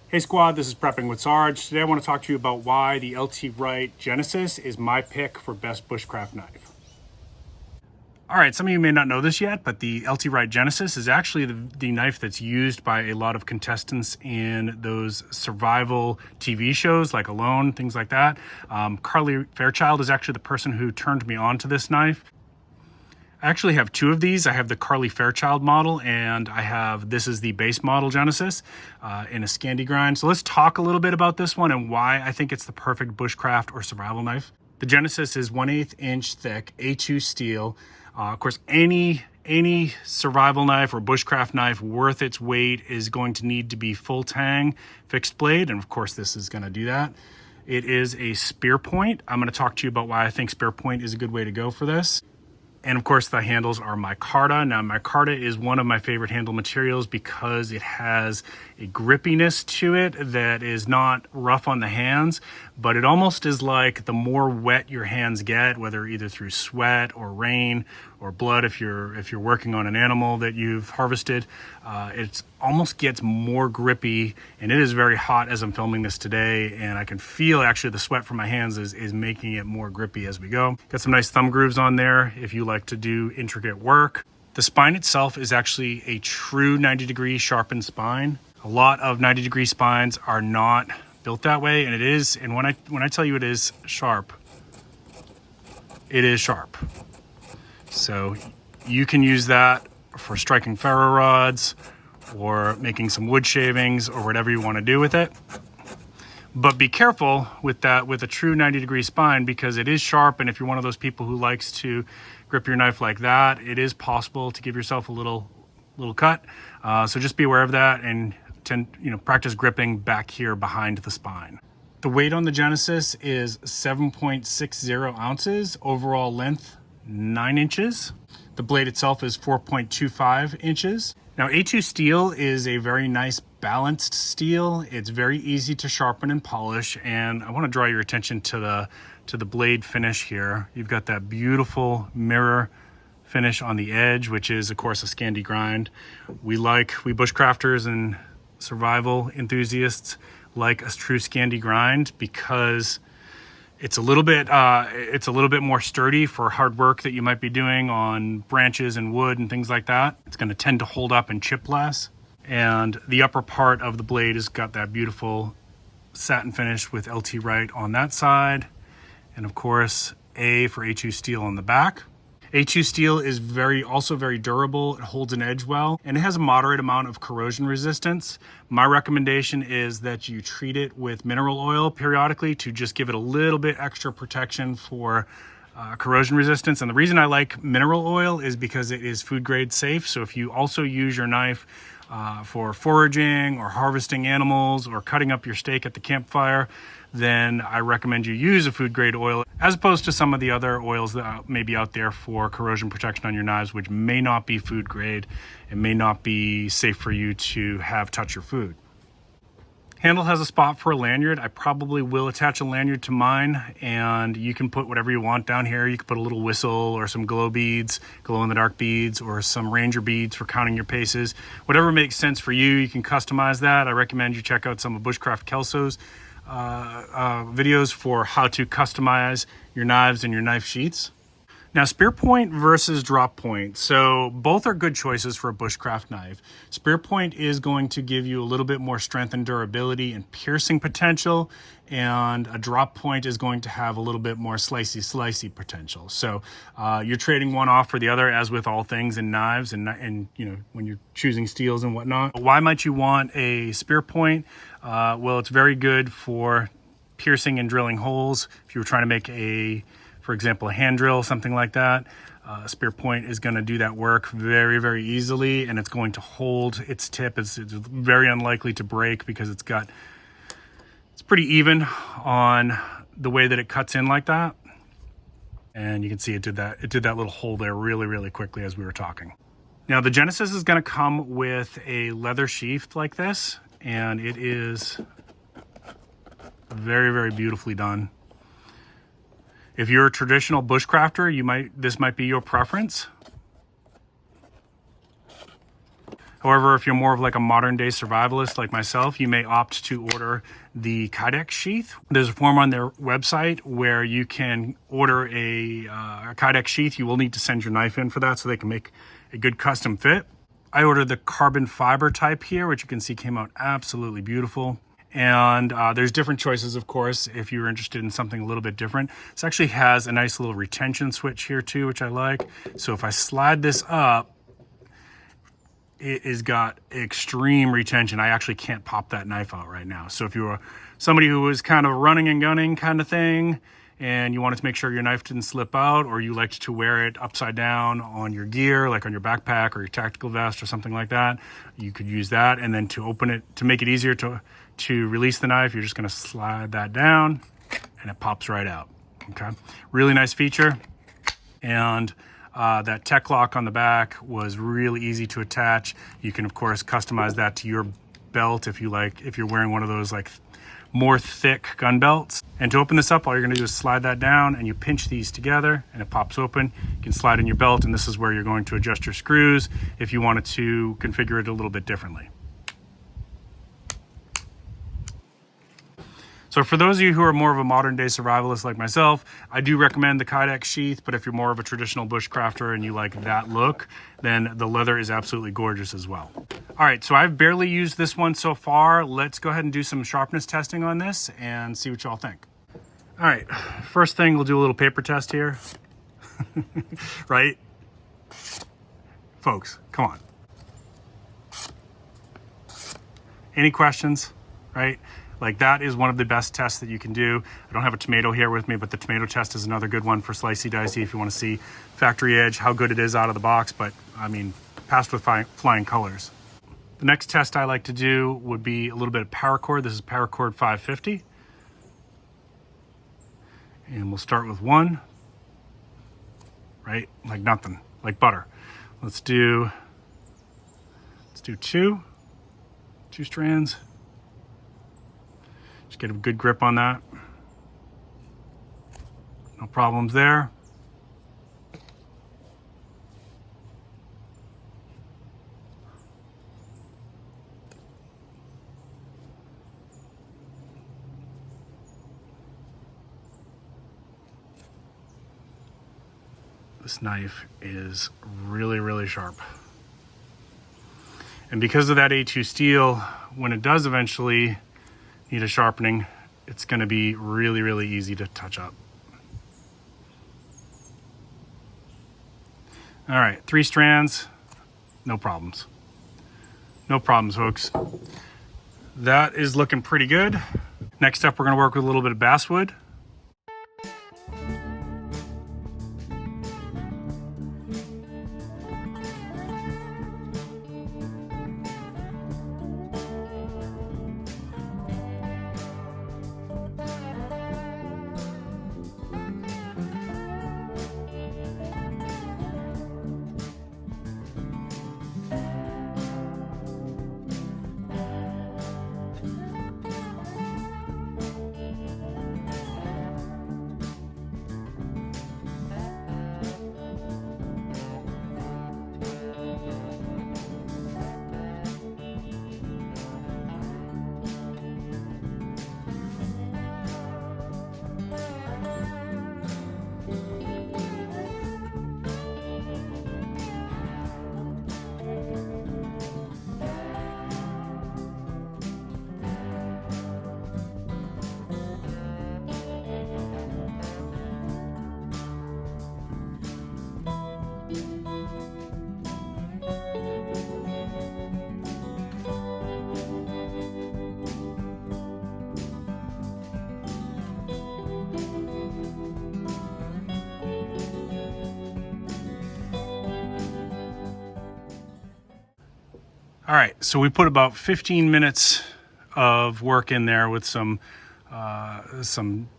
Hey squad, this is Prepping with Sarge. Today I want to talk to you about why the LT Wright Genesis is my pick for best bushcraft knife. All right, some of you may not know this yet, but the LT Wright Genesis is actually the knife that's used by a lot of contestants in those survival TV shows like Alone, things like that. Carly Fairchild is actually the person who turned me on to this knife. I actually have two of these. I have the Carly Fairchild model, and this is the base model Genesis in a Scandi grind. So let's talk a little bit about this one and why I think it's the perfect bushcraft or survival knife. The Genesis is 1/8 inch thick A2 steel. Of course, any survival knife or bushcraft knife worth its weight is going to need to be full tang, fixed blade, and of course this is going to do that. It is a spear point. I'm going to talk to you about why I think spear point is a good way to go for this. And of course the handles are micarta. Now micarta is one of my favorite handle materials because it has a grippiness to it that is not rough on the hands, but it almost is like the more wet your hands get, whether either through sweat or rain or blood, if you're working on an animal that you've harvested, it almost gets more grippy, and it is very hot as I'm filming this today, and I can feel actually the sweat from my hands is making it more grippy as we go. Got some nice thumb grooves on there if you like to do intricate work. The spine itself is actually a true 90-degree sharpened spine. A lot of 90-degree spines are not built that way, and it is, and when I tell you it is sharp, it is sharp. So you can use that for striking ferro rods or making some wood shavings or whatever you want to do with it. But be careful with that with a true 90-degree spine, because it is sharp, and if you're one of those people who likes to grip your knife like that, it is possible to give yourself a little cut. So just be aware of that and practice gripping back here behind the spine. The weight on the Genesis is 7.60 ounces, overall length 9 inches. The blade itself is 4.25 inches. Now A2 steel is a very nice balanced steel. It's very easy to sharpen and polish, and I want to draw your attention to the blade finish here. You've got that beautiful mirror finish on the edge, which is of course a Scandi grind. We bushcrafters and survival enthusiasts like a true Scandi grind because it's a little bit more sturdy for hard work that you might be doing on branches and wood and things like that. It's going to tend to hold up and chip less. And the upper part of the blade has got that beautiful satin finish with LT Wright on that side. And of course, A for A2 steel on the back. A2 steel is also very durable. It holds an edge well, and it has a moderate amount of corrosion resistance. My recommendation is that you treat it with mineral oil periodically to just give it a little bit extra protection for corrosion resistance. And the reason I like mineral oil is because it is food grade safe. So if you also use your knife for foraging or harvesting animals or cutting up your steak at the campfire, then I recommend you use a food grade oil as opposed to some of the other oils that may be out there for corrosion protection on your knives, which may not be food grade and may not be safe for you to have touch your food. Handle has a spot for a lanyard. I probably will attach a lanyard to mine, and you can put whatever you want down here. You can put a little whistle or some glow beads, glow in the dark beads, or some ranger beads for counting your paces. Whatever makes sense for you, you can customize that. I recommend you check out some of Bushcraft Kelso's videos for how to customize your knives and your knife sheaths. Now, spear point versus drop point. So both are good choices for a bushcraft knife. Spear point is going to give you a little bit more strength and durability and piercing potential, and a drop point is going to have a little bit more slicey potential. So you're trading one off for the other, as with all things in knives and when you're choosing steels and whatnot. Why might you want a spear point? Well, it's very good for piercing and drilling holes. If you were trying to make for example, a hand drill, something like that, a spear point is going to do that work very, very easily, and it's going to hold its tip. It's very unlikely to break because it's pretty even on the way that it cuts in like that. And you can see it did that little hole there really, really quickly as we were talking. Now the Genesis is going to come with a leather sheath like this, and it is very, very beautifully done. If you're a traditional bushcrafter, this might be your preference. However, if you're more of like a modern day survivalist like myself, you may opt to order the Kydex sheath. There's a form on their website where you can order a Kydex sheath. You will need to send your knife in for that so they can make a good custom fit. I ordered the carbon fiber type here, which you can see came out absolutely beautiful. And there's different choices, of course, if you're interested in something a little bit different. This actually has a nice little retention switch here too, which I like. So if I slide this up, it has got extreme retention. I actually can't pop that knife out right now. So if you were somebody who was kind of running and gunning kind of thing, and you wanted to make sure your knife didn't slip out, or you liked to wear it upside down on your gear, like on your backpack or your tactical vest or something like that, you could use that. And then to open it, to make it easier to release the knife, you're just gonna slide that down and it pops right out, okay? Really nice feature. And that tech lock on the back was really easy to attach. You can, of course, customize that to your belt if you like, if you're wearing one of those like more thick gun belts. And to open this up, all you're gonna do is slide that down and you pinch these together and it pops open. You can slide in your belt, and this is where you're going to adjust your screws if you wanted to configure it a little bit differently. So for those of you who are more of a modern day survivalist like myself, I do recommend the Kydex sheath, but if you're more of a traditional bushcrafter and you like that look, then the leather is absolutely gorgeous as well. All right, so I've barely used this one so far. Let's go ahead and do some sharpness testing on this and see what y'all think. All right, first thing, we'll do a little paper test here. Right? Folks, come on. Any questions, right? Like, that is one of the best tests that you can do. I don't have a tomato here with me, but the tomato test is another good one for slicey dicey if you want to see factory edge, how good it is out of the box. But I mean, passed with flying colors. The next test I like to do would be a little bit of paracord. This is paracord 550. And we'll start with one, right? Like nothing, like butter. Let's do two strands. Just get a good grip on that. No problems there. This knife is really, really sharp. And because of that A2 steel, when it does eventually need a sharpening, it's going to be really, really easy to touch up. All right, 3 strands, no problems. No problems, folks. That is looking pretty good. Next up, we're going to work with a little bit of basswood. All right, so we put about 15 minutes of work in there with some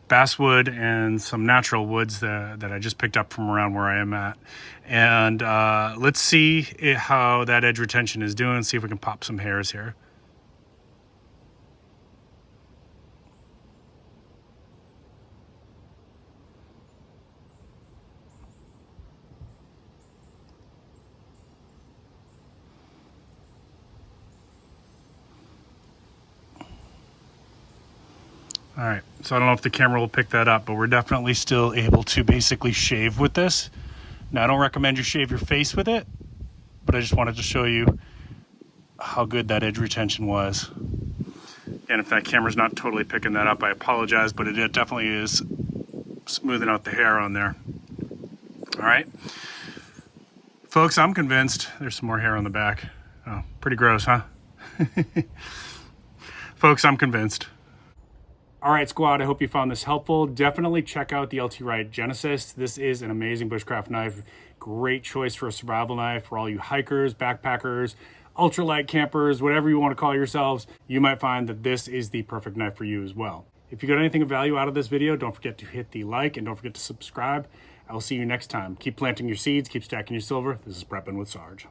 basswood and some natural woods that I just picked up from around where I am at. And let's see how that edge retention is doing, see if we can pop some hairs here. All right, so I don't know if the camera will pick that up, but we're definitely still able to basically shave with this. Now, I don't recommend you shave your face with it, but I just wanted to show you how good that edge retention was. And if that camera's not totally picking that up, I apologize, but it definitely is smoothing out the hair on there. All right. Folks, I'm convinced. There's some more hair on the back. Oh, pretty gross, huh? Folks, I'm convinced. All right, squad, I hope you found this helpful. Definitely check out the LT Wright Genesis. This is an amazing bushcraft knife. Great choice for a survival knife for all you hikers, backpackers, ultralight campers, whatever you want to call yourselves. You might find that this is the perfect knife for you as well. If you got anything of value out of this video, don't forget to hit the like and don't forget to subscribe. I will see you next time. Keep planting your seeds, keep stacking your silver. This is Prepping with Sarge.